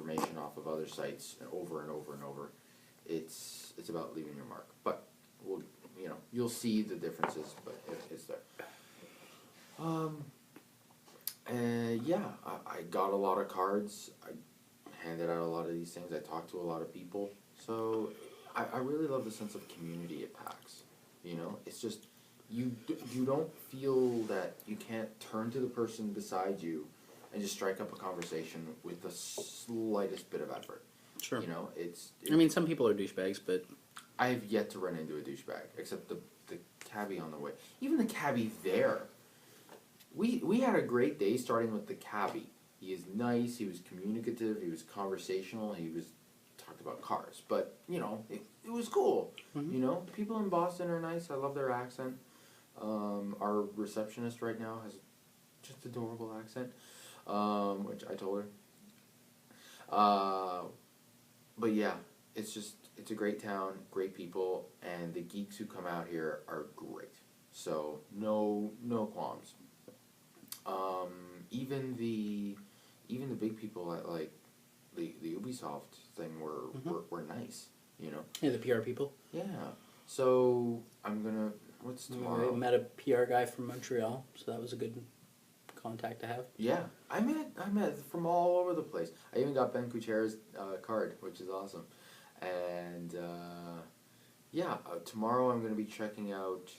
information off of other sites over and over and over. It's about leaving your mark. But you'll see the differences, but it's there. Yeah, I got a lot of cards. I handed out a lot of these things. I talked to a lot of people. So I really love the sense of community at PAX. It's just you don't feel that you can't turn to the person beside you and just strike up a conversation with the slightest bit of effort. Sure. It's I mean, some people are douchebags, but I have yet to run into a douchebag, except the cabbie on the way. Even the cabbie there. We had a great day starting with the cabbie. He is nice, he was communicative, he was conversational, he was talked about cars. But, it was cool. Mm-hmm. People in Boston are nice. I love their accent. Our receptionist right now has just adorable accent, which I told her. But yeah, it's a great town, great people, and the geeks who come out here are great. So no qualms. Even the big people at like the Ubisoft thing were nice, Yeah, the PR people. Yeah. So I'm gonna. What's tomorrow? I met a PR guy from Montreal, so that was a good contact to have. Yeah, I met from all over the place. I even got Ben Kuchera's card, which is awesome. And tomorrow I'm going to be checking out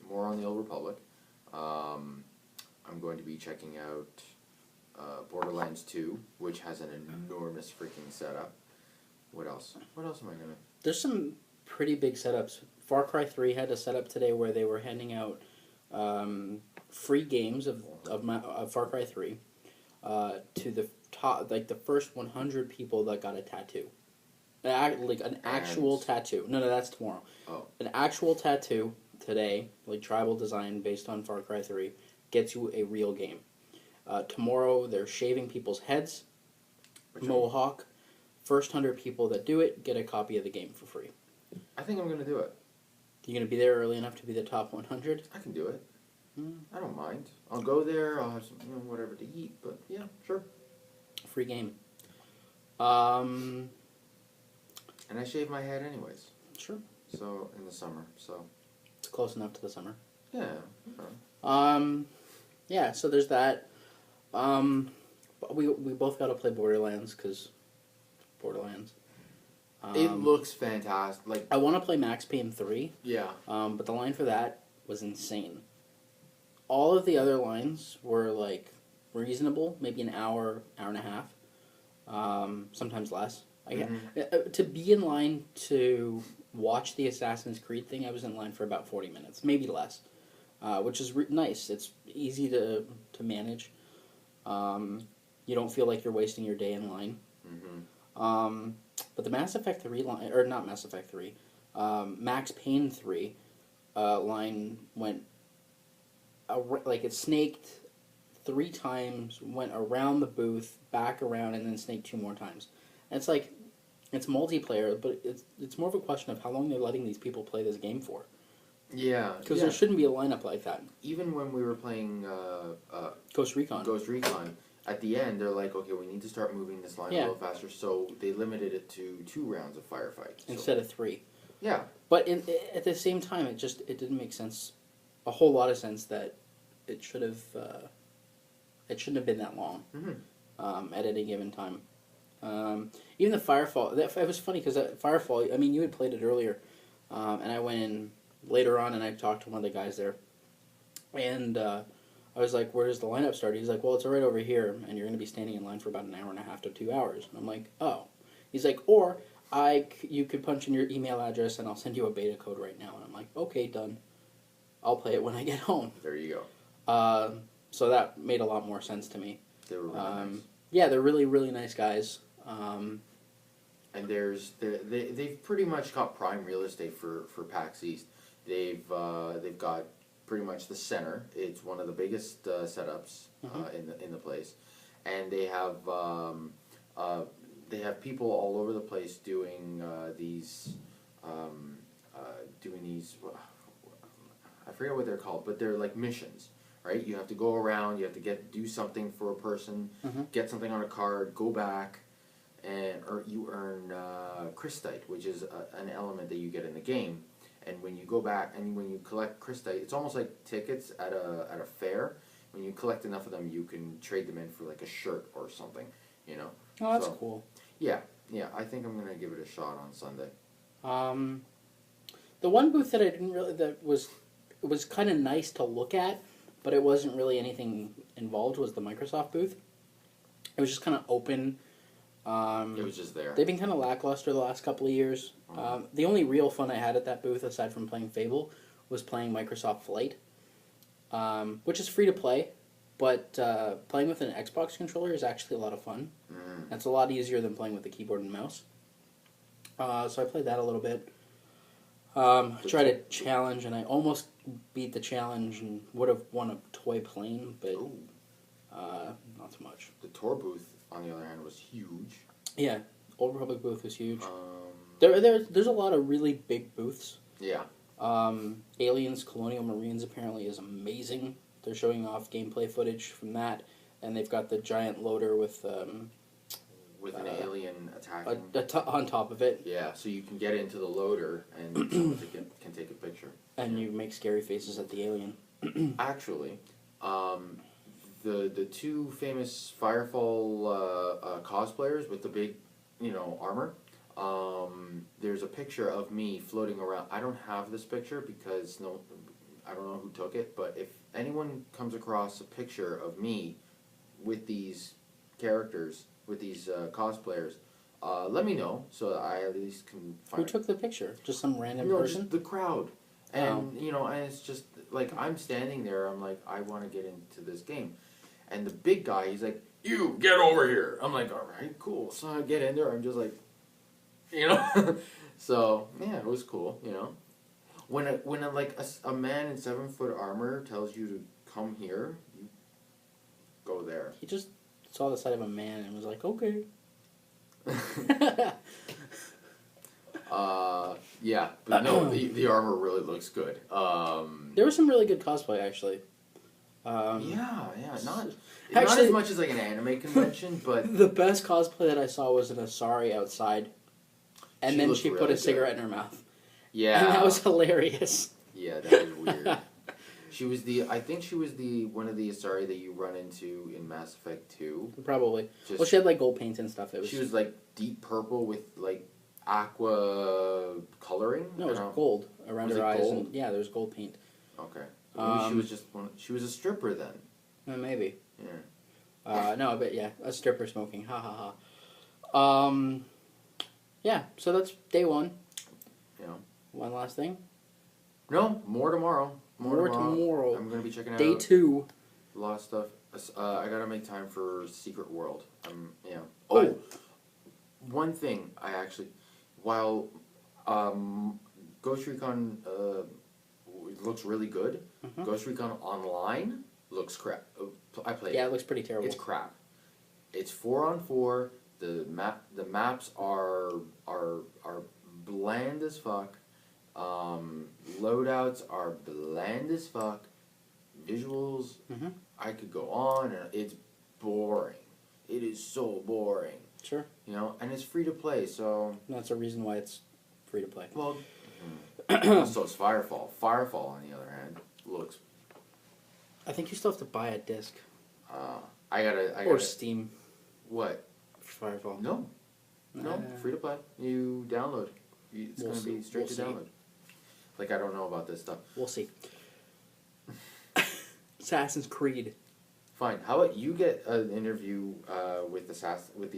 more on the Old Republic. I'm going to be checking out Borderlands 2, which has an enormous freaking setup. What else? What else am I gonna? There's some pretty big setups. Far Cry 3 had a setup today where they were handing out free games of Far Cry 3 to the top, like the first 100 people that got a tattoo. Like an actual tattoo. No, that's tomorrow. Oh. An actual tattoo today, like tribal design based on Far Cry 3, gets you a real game. Tomorrow they're shaving people's heads. Mohawk. First 100 people that do it get a copy of the game for free. I think I'm going to do it. You going to be there early enough to be the top 100? I can do it. I don't mind. I'll go there. I'll have some, whatever to eat. But yeah, sure. Free game. And I shave my head anyways. Sure. So in the summer. So it's close enough to the summer. Yeah. Yeah. So there's that. We both got to play Borderlands because Borderlands. It looks fantastic. Like I want to play Max Payne 3. Yeah. But the line for that was insane. All of the other lines were like reasonable, maybe an hour and a half, sometimes less. To be in line to watch the Assassin's Creed thing, I was in line for about 40 minutes, maybe less, which is nice. It's easy to manage. You don't feel like you're wasting your day in line. But the Mass Effect 3 line, or not Mass Effect 3, Max Payne 3 line went, like it snaked 3 times, went around the booth, back around, and then snaked 2 more times. And it's like, it's multiplayer, but it's more of a question of how long they're letting these people play this game for. Yeah. Because there shouldn't be a lineup like that. Even when we were playing Ghost Recon, at the end, they're like, okay, we need to start moving this line a little faster, so they limited it to 2 rounds of firefight. Instead of 3. Yeah. But at the same time, it didn't make sense, a whole lot of sense, that it shouldn't have been that long at any given time. Even the Firefall, it was funny because Firefall, I mean, you had played it earlier, and I went in later on and I talked to one of the guys there, and I was like, where does the lineup start? He's like, well, it's right over here, and you're going to be standing in line for about an hour and a half to 2 hours. And I'm like, oh. He's like, or you could punch in your email address and I'll send you a beta code right now. And I'm like, okay, done. I'll play it when I get home. There you go. So that made a lot more sense to me. They were really nice. Yeah, they're really, really nice guys. And they've pretty much got prime real estate for PAX East. They've got pretty much the center. It's one of the biggest setups in the place, and they have people all over the place doing these. I forget what they're called, but they're like missions, right? You have to go around. You have to do something for a person, get something on a card, go back, or you earn crystite, which is an element that you get in the game. And when you go back and when you collect crystite, it's almost like tickets at a fair. When you collect enough of them, you can trade them in for like a shirt or something, you know. Oh, that's cool. Yeah, yeah. I think I'm gonna give it a shot on Sunday. The one booth that I didn't really it was kind of nice to look at, but it wasn't really anything involved. Was the Microsoft booth? It was just kind of open. It was just there. They've been kind of lackluster the last couple of years. The only real fun I had at that booth, aside from playing Fable, was playing Microsoft Flight, which is free to play, but playing with an Xbox controller is actually a lot of fun. It's a lot easier than playing with the keyboard and mouse. So I played that a little bit. Tried a challenge, and I almost beat the challenge and would have won a toy plane, but not so much. The tour booth, on the other hand, was huge. Yeah, Old Republic booth was huge. There's a lot of really big booths. Yeah. Aliens Colonial Marines apparently is amazing. They're showing off gameplay footage from that, and they've got the giant loader with an alien attacking on top of it. Yeah, so you can get into the loader and someone can take a picture. And you make scary faces at the alien. Actually, the two famous Firefall cosplayers with the big, armor. There's a picture of me floating around. I don't have this picture because I don't know who took it. But if anyone comes across a picture of me with these characters, with these cosplayers, let me know so that I at least can find. Who took the picture? Just some random person? Just the crowd. And and it's just like I'm standing there. I'm like, I want to get into this game, and the big guy, he's like, "You get over here." I'm like, "All right, cool." So I get in there. I'm just like, so yeah, it was cool. When a man in 7-foot armor tells you to come here, you go there. He just saw the side of a man and was like, okay. Yeah, but no, the armor really looks good. There was some really good cosplay, actually. Yeah, not as much as like an anime convention, but the best cosplay that I saw was an Asari outside, and then she put a cigarette in her mouth. Yeah, and that was hilarious. Yeah, that was weird. I think she was one of the Asari that you run into in Mass Effect 2. Probably. Well, she had like gold paint and stuff. She was like deep purple with like aqua coloring. No, it was gold around her eyes. Gold? And, yeah, there was gold paint. Okay. Maybe she was just she was a stripper then. Maybe. Yeah. No, but yeah, a stripper smoking. Ha ha ha. Yeah, so that's day one. One last thing? No, more tomorrow. More tomorrow. I'm going to be checking out day 2. A lot of stuff. I got to make time for Secret World. Yeah. Oh, one thing I actually, while Ghost Recon looks really good, Ghost Recon Online looks crap. I played. Yeah, it looks pretty terrible. It's crap. It's 4-on-4. The maps are bland as fuck. Loadouts are bland as fuck. Visuals, I could go on, and it's boring. It is so boring. Sure. And it's free to play, so... That's a reason why it's free to play. Well, so it's Firefall. Firefall, on the other hand, looks... I think you still have to buy a disc. I gotta... Or Steam. What? Firefall. No, free to play. You download. It's going to be straight to download. Like, I don't know about this stuff. We'll see. Assassin's Creed. Fine. How about you get an interview with the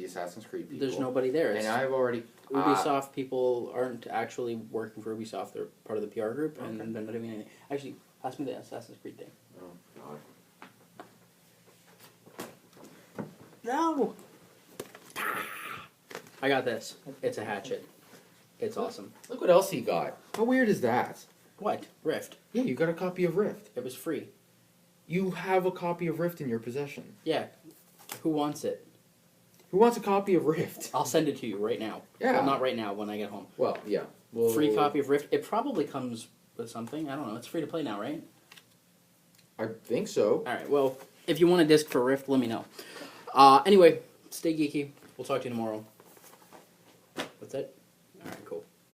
Assassin's Creed people? There's nobody there. And I've already... Ubisoft people aren't actually working for Ubisoft. They're part of the PR group, and they're not doing anything. Actually, ask me the Assassin's Creed thing. Oh, God. No! I got this. It's a hatchet. It's awesome. Look what else he got. How weird is that? What? Rift. Yeah, you got a copy of Rift. It was free. You have a copy of Rift in your possession. Yeah. Who wants it? Who wants a copy of Rift? I'll send it to you right now. Yeah. Well, not right now, when I get home. Well, yeah. Free copy of Rift. It probably comes with something. I don't know. It's free to play now, right? I think so. Alright, well, if you want a disc for Rift, let me know. Anyway, stay geeky. We'll talk to you tomorrow. That's it? Alright, cool.